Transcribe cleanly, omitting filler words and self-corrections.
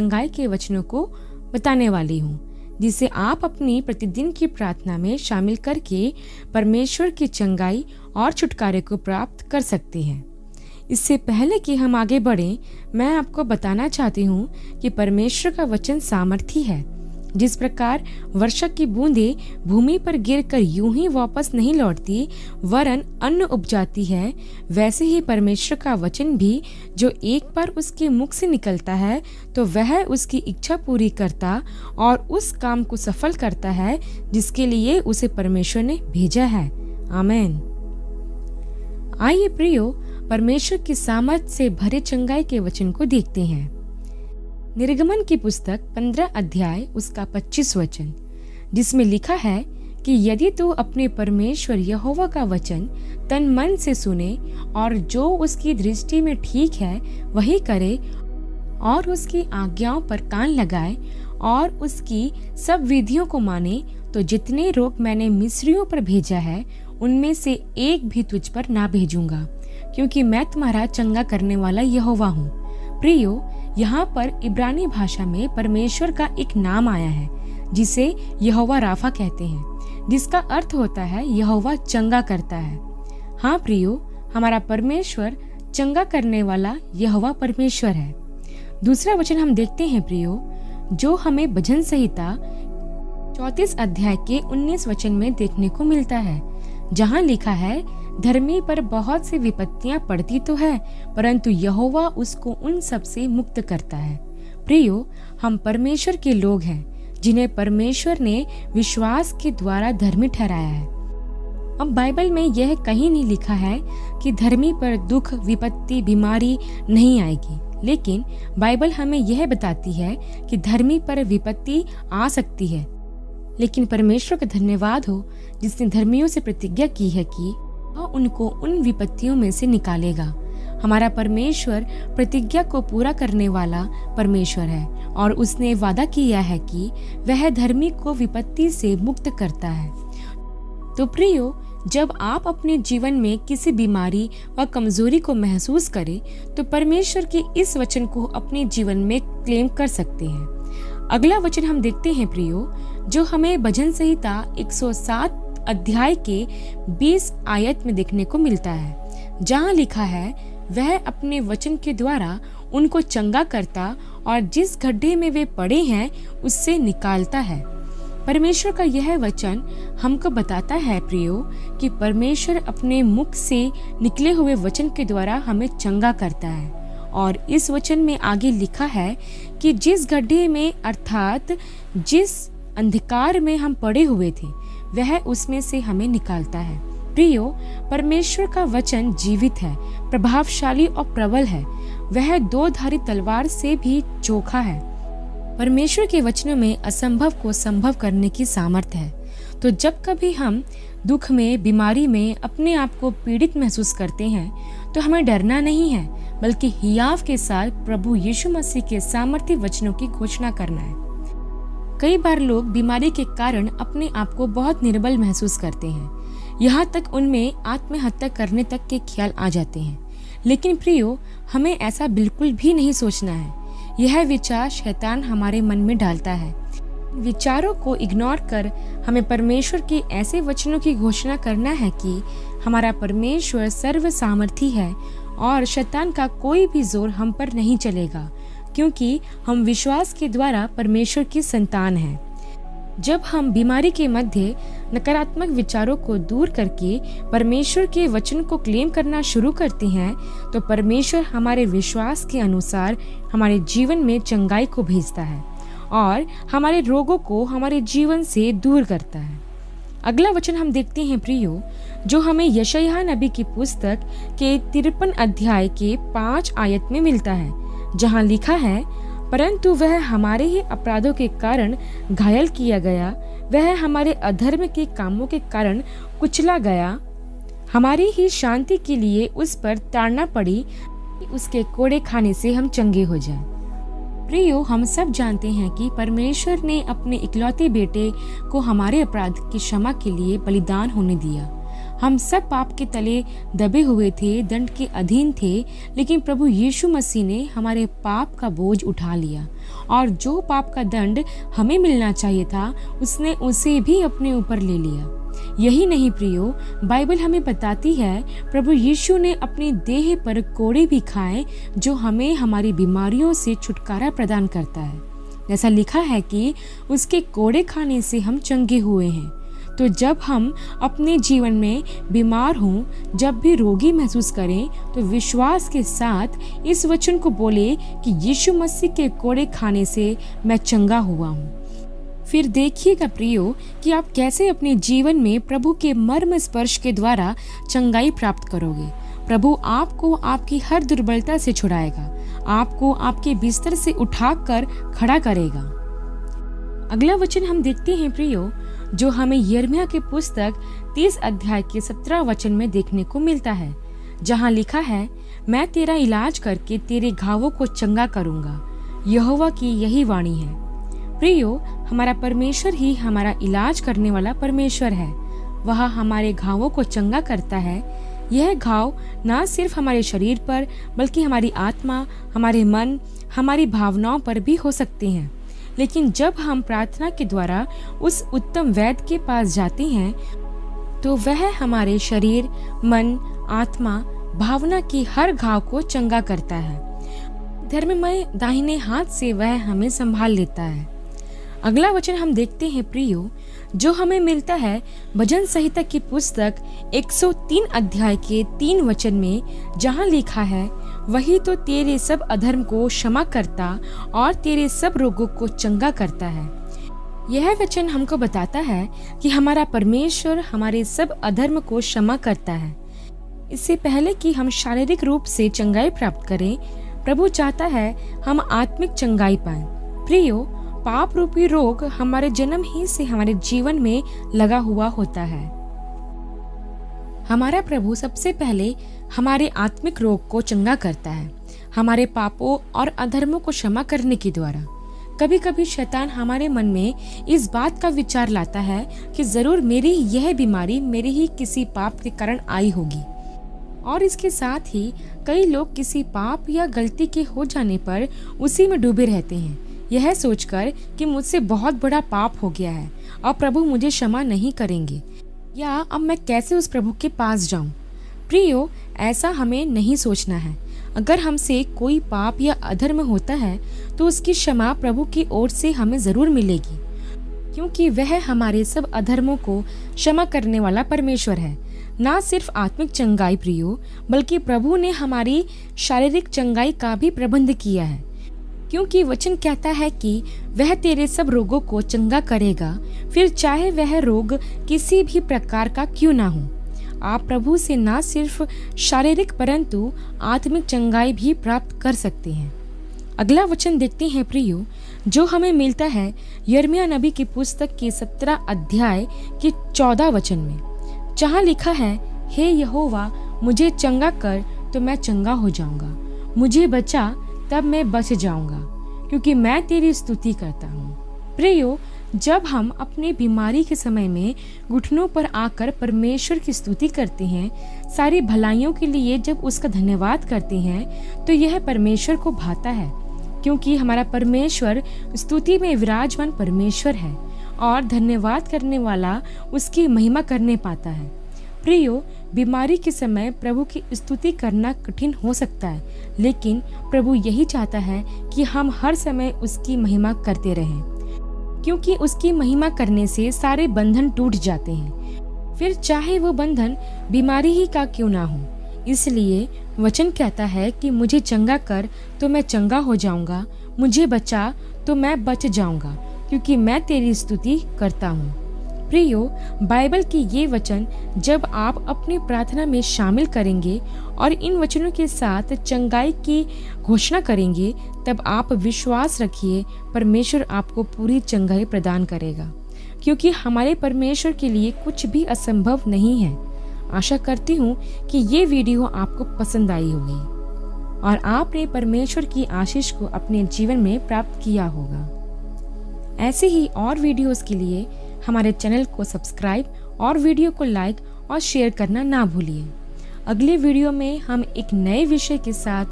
चंगाई के वचनों को बताने वाली हूँ, जिसे आप अपनी प्रतिदिन की प्रार्थना में शामिल करके परमेश्वर की चंगाई और छुटकारे को प्राप्त कर सकते हैं। इससे पहले कि हम आगे बढ़ें, मैं आपको बताना चाहती हूँ कि परमेश्वर का वचन सामर्थी है। जिस प्रकार वर्षा की बूंदें भूमि पर गिरकर यूं ही वापस नहीं लौटती वरन अन्न उपजाती है, वैसे ही परमेश्वर का वचन भी जो एक बार उसके मुख से निकलता है तो वह उसकी इच्छा पूरी करता और उस काम को सफल करता है जिसके लिए उसे परमेश्वर ने भेजा है। आमीन। आइए प्रियो, परमेश्वर की सामर्थ से भरे चंगाई के वचन को देखते हैं। निर्गमन की पुस्तक 15 अध्याय उसका 25 वचन, जिसमें लिखा है कि यदि तू अपने परमेश्वर यहोवा का वचन तन मन से सुने और जो उसकी दृष्टि में ठीक है वही करे और उसकी आज्ञाओं पर कान लगाए और उसकी सब विधियों को माने, तो जितने रोग मैंने मिस्रियों पर भेजा है उनमें से एक भी तुझ पर ना भेजूंगा, क्योंकि मैं तुम्हारा चंगा करने वाला यहोवा हूँ। प्रियो, यहाँ पर इब्रानी भाषा में परमेश्वर का एक नाम आया है जिसे यहोवा राफा कहते हैं, जिसका अर्थ होता है यहोवा चंगा करता है। हाँ प्रियो, हमारा परमेश्वर चंगा करने वाला यहोवा परमेश्वर है। दूसरा वचन हम देखते हैं प्रियो, जो हमें भजन संहिता 34 अध्याय के 19 वचन में देखने को मिलता है, जहाँ लिखा है, धर्मी पर बहुत सी विपत्तियां पड़ती तो है परंतु यहोवा उसको उन सब से मुक्त करता है। प्रियो, हम परमेश्वर के लोग हैं जिन्हें परमेश्वर ने विश्वास के द्वारा धर्मी ठहराया है। अब बाइबल में यह कहीं नहीं लिखा है कि धर्मी पर दुख, विपत्ति, बीमारी नहीं आएगी, लेकिन बाइबल हमें यह बताती है कि धर्मी पर विपत्ति आ सकती है, लेकिन परमेश्वर का धन्यवाद हो जिसने धर्मियों से प्रतिज्ञा की है कि वह उनको उन विपत्तियों में से निकालेगा। हमारा परमेश्वर प्रतिज्ञा को पूरा करने वाला परमेश्वर है और उसने वादा किया है कि वह धर्मी को विपत्ति से मुक्त करता है। तो प्रियो, जब आप अपने जीवन में किसी बीमारी व कमजोरी को महसूस करें तो परमेश्वर के इस वचन को अपने जीवन में क्लेम कर सकते हैं। अगला वचन हम देखते हैं प्रियो, जो हमें भजन संहिता 107 अध्याय के 20 आयत में देखने को मिलता है, जहाँ लिखा है, वह अपने वचन के द्वारा उनको चंगा करता और जिस गड्ढे में वे पड़े हैं उससे निकालता है। परमेश्वर का यह वचन हमको बताता है प्रियो कि परमेश्वर अपने मुख से निकले हुए वचन के द्वारा हमें चंगा करता है। और इस वचन में आगे लिखा है कि जिस गड्ढे में अर्थात जिस अंधकार में हम पड़े हुए थे वह उसमें से हमें निकालता है। प्रियो, परमेश्वर का वचन जीवित है, प्रभावशाली और प्रबल है। वह दो धारी तलवार से भी चोखा है। परमेश्वर के वचनों में असंभव को संभव करने की सामर्थ है। तो जब कभी हम दुख में, बीमारी में अपने आप को पीड़ित महसूस करते हैं तो हमें डरना नहीं है, बल्कि हियाव के साथ प्रभु यीशु मसीह के सामर्थी वचनों की घोषणा करना है। कई बार लोग बीमारी के कारण अपने आप को बहुत निर्बल महसूस करते हैं, यहाँ तक उनमें आत्महत्या करने तक के ख्याल आ जाते हैं। लेकिन प्रियो, हमें ऐसा बिल्कुल भी नहीं सोचना है। यह विचार शैतान हमारे मन में डालता है। विचारों को इग्नोर कर हमें परमेश्वर के ऐसे वचनों की घोषणा करना है कि हमारा परमेश्वर सर्व सामर्थी है और शैतान का कोई भी जोर हम पर नहीं चलेगा, क्योंकि हम विश्वास के द्वारा परमेश्वर की संतान हैं। जब हम बीमारी के मध्य नकारात्मक विचारों को दूर करके परमेश्वर के वचन को क्लेम करना शुरू करते हैं तो परमेश्वर हमारे विश्वास के अनुसार हमारे जीवन में चंगाई को भेजता है और हमारे रोगों को हमारे जीवन से दूर करता है। अगला वचन हम देखते हैं प्रियो, जो हमें यशायाह नबी की पुस्तक के 53 अध्याय के 5 आयत में मिलता है, जहाँ लिखा है, परंतु वह हमारे ही अपराधों के कारण घायल किया गया, वह हमारे अधर्म के कामों के कारण कुचला गया, हमारी ही शांति के लिए उस पर ताड़ना पड़ी, उसके कोड़े खाने से हम चंगे हो जाएं। प्रियो, हम सब जानते हैं कि परमेश्वर ने अपने इकलौते बेटे को हमारे अपराध की क्षमा के लिए बलिदान होने दिया। हम सब पाप के तले दबे हुए थे, दंड के अधीन थे, लेकिन प्रभु यीशु मसीह ने हमारे पाप का बोझ उठा लिया और जो पाप का दंड हमें मिलना चाहिए था उसने उसे भी अपने ऊपर ले लिया। यही नहीं प्रियो, बाइबल हमें बताती है प्रभु यीशु ने अपनी देह पर कोड़े भी खाए जो हमें हमारी बीमारियों से छुटकारा प्रदान करता है। जैसा लिखा है कि उसके कोड़े खाने से हम चंगे हुए हैं। तो जब हम अपने जीवन में बीमार हों, जब भी रोगी महसूस करें, तो विश्वास के साथ इस वचन को बोले कि यीशु मसीह के कोड़े खाने से मैं चंगा हुआ हूँ। फिर देखिएगा प्रियो कि आप कैसे अपने जीवन में प्रभु के मर्म स्पर्श के द्वारा चंगाई प्राप्त करोगे। प्रभु आपको आपकी हर दुर्बलता से छुड़ाएगा, आपको आपके बिस्तर से उठाकर खड़ा करेगा। अगला वचन हम देखते हैं प्रियो, जो हमें यिर्मयाह की पुस्तक 30 अध्याय के 17 वचन में देखने को मिलता है, जहाँ लिखा है, मैं तेरा इलाज करके तेरे घावों को चंगा करूंगा। यहोवा की यही वाणी है। प्रियो, हमारा परमेश्वर ही हमारा इलाज करने वाला परमेश्वर है। वह हमारे घावों को चंगा करता है। यह घाव न सिर्फ हमारे शरीर पर बल्कि हमारी आत्मा, हमारे मन, हमारी भावनाओं पर भी हो सकते हैं। लेकिन जब हम प्रार्थना के द्वारा उस उत्तम वैद्य के पास जाते हैं तो वह हमारे शरीर, मन, आत्मा, भावना की हर घाव को चंगा करता है। धर्ममय दाहिने हाथ से वह हमें संभाल लेता है। अगला वचन हम देखते हैं प्रियो, जो हमें मिलता है भजन संहिता की पुस्तक 103 अध्याय के 3 वचन में, जहाँ लिखा है, वही तो तेरे सब अधर्म को क्षमा करता और तेरे सब रोगों को चंगा करता है। यह वचन हमको बताता है कि हमारा परमेश्वर हमारे सब अधर्म को क्षमा करता है। इससे पहले कि हम शारीरिक रूप से चंगाई प्राप्त करें, प्रभु चाहता है हम आत्मिक चंगाई पाएं। प्रियो, पाप रूपी रोग हमारे जन्म ही से हमारे जीवन में लगा हुआ होता है। हमारा प्रभु सबसे पहले हमारे आत्मिक रोग को चंगा करता है, हमारे पापों और अधर्मों को क्षमा करने के द्वारा। कभी कभी शैतान हमारे मन में इस बात का विचार लाता है कि जरूर मेरी यह बीमारी मेरे ही किसी पाप के कारण आई होगी, और इसके साथ ही कई लोग किसी पाप या गलती के हो जाने पर उसी में डूबे रहते हैं, यह सोचकर कि मुझसे बहुत बड़ा पाप हो गया है, अब प्रभु मुझे क्षमा नहीं करेंगे, या अब मैं कैसे उस प्रभु के पास जाऊं। प्रियो, ऐसा हमें नहीं सोचना है। अगर हमसे कोई पाप या अधर्म होता है तो उसकी क्षमा प्रभु की ओर से हमें जरूर मिलेगी, क्योंकि वह हमारे सब अधर्मों को क्षमा करने वाला परमेश्वर है। ना सिर्फ आत्मिक चंगाई प्रियो, बल्कि प्रभु ने हमारी शारीरिक चंगाई का भी प्रबंध किया है, क्योंकि वचन कहता है कि वह तेरे सब रोगों को चंगा करेगा, फिर चाहे वह रोग किसी भी प्रकार का क्यों ना हो। आप प्रभु से ना सिर्फ शारीरिक परंतु आत्मिक चंगाई भी प्राप्त कर सकते हैं। अगला वचन देखते हैं प्रियो, जो हमें मिलता है यिर्मयाह नबी की पुस्तक के 17 अध्याय के 14 वचन में, जहाँ लिखा है, हे यहोवा, मुझे चंगा कर तो मैं चंगा हो जाऊंगा, मुझे बचा तब मैं बच जाऊंगा, क्योंकि मैं तेरी स्तुति करता हूँ। प्रियो, जब हम अपने बीमारी के समय में घुटनों पर आकर परमेश्वर की स्तुति करते हैं, सारी भलाइयों के लिए जब उसका धन्यवाद करते हैं, तो यह परमेश्वर को भाता है, क्योंकि हमारा परमेश्वर स्तुति में विराजमान परमेश्वर है और धन्यवाद करने वाला उसकी महिमा करने पाता है। प्रियो, बीमारी के समय प्रभु की स्तुति करना कठिन हो सकता है, लेकिन प्रभु यही चाहता है कि हम हर समय उसकी महिमा करते रहें, क्योंकि उसकी महिमा करने से सारे बंधन टूट जाते हैं, फिर चाहे वो बंधन बीमारी ही का क्यों ना हो। इसलिए वचन कहता है कि मुझे चंगा कर तो मैं चंगा हो जाऊंगा, मुझे बचा तो मैं बच जाऊंगा, क्योंकि मैं तेरी स्तुति करता हूँ। प्रियो, बाइबल के ये वचन जब आप अपनी प्रार्थना में शामिल करेंगे और इन वचनों के साथ चंगाई की घोषणा करेंगे, तब आप विश्वास रखिए परमेश्वर आपको पूरी चंगाई प्रदान करेगा, क्योंकि हमारे परमेश्वर के लिए कुछ भी असंभव नहीं है। आशा करती हूँ कि ये वीडियो आपको पसंद आई होगी और आपने परमेश्वर की आशीष को अपने जीवन में प्राप्त किया होगा। ऐसे ही और वीडियोस के लिए हमारे चैनल को सब्सक्राइब और वीडियो को लाइक और शेयर करना ना भूलिए। अगले वीडियो में हम एक नए विषय के साथ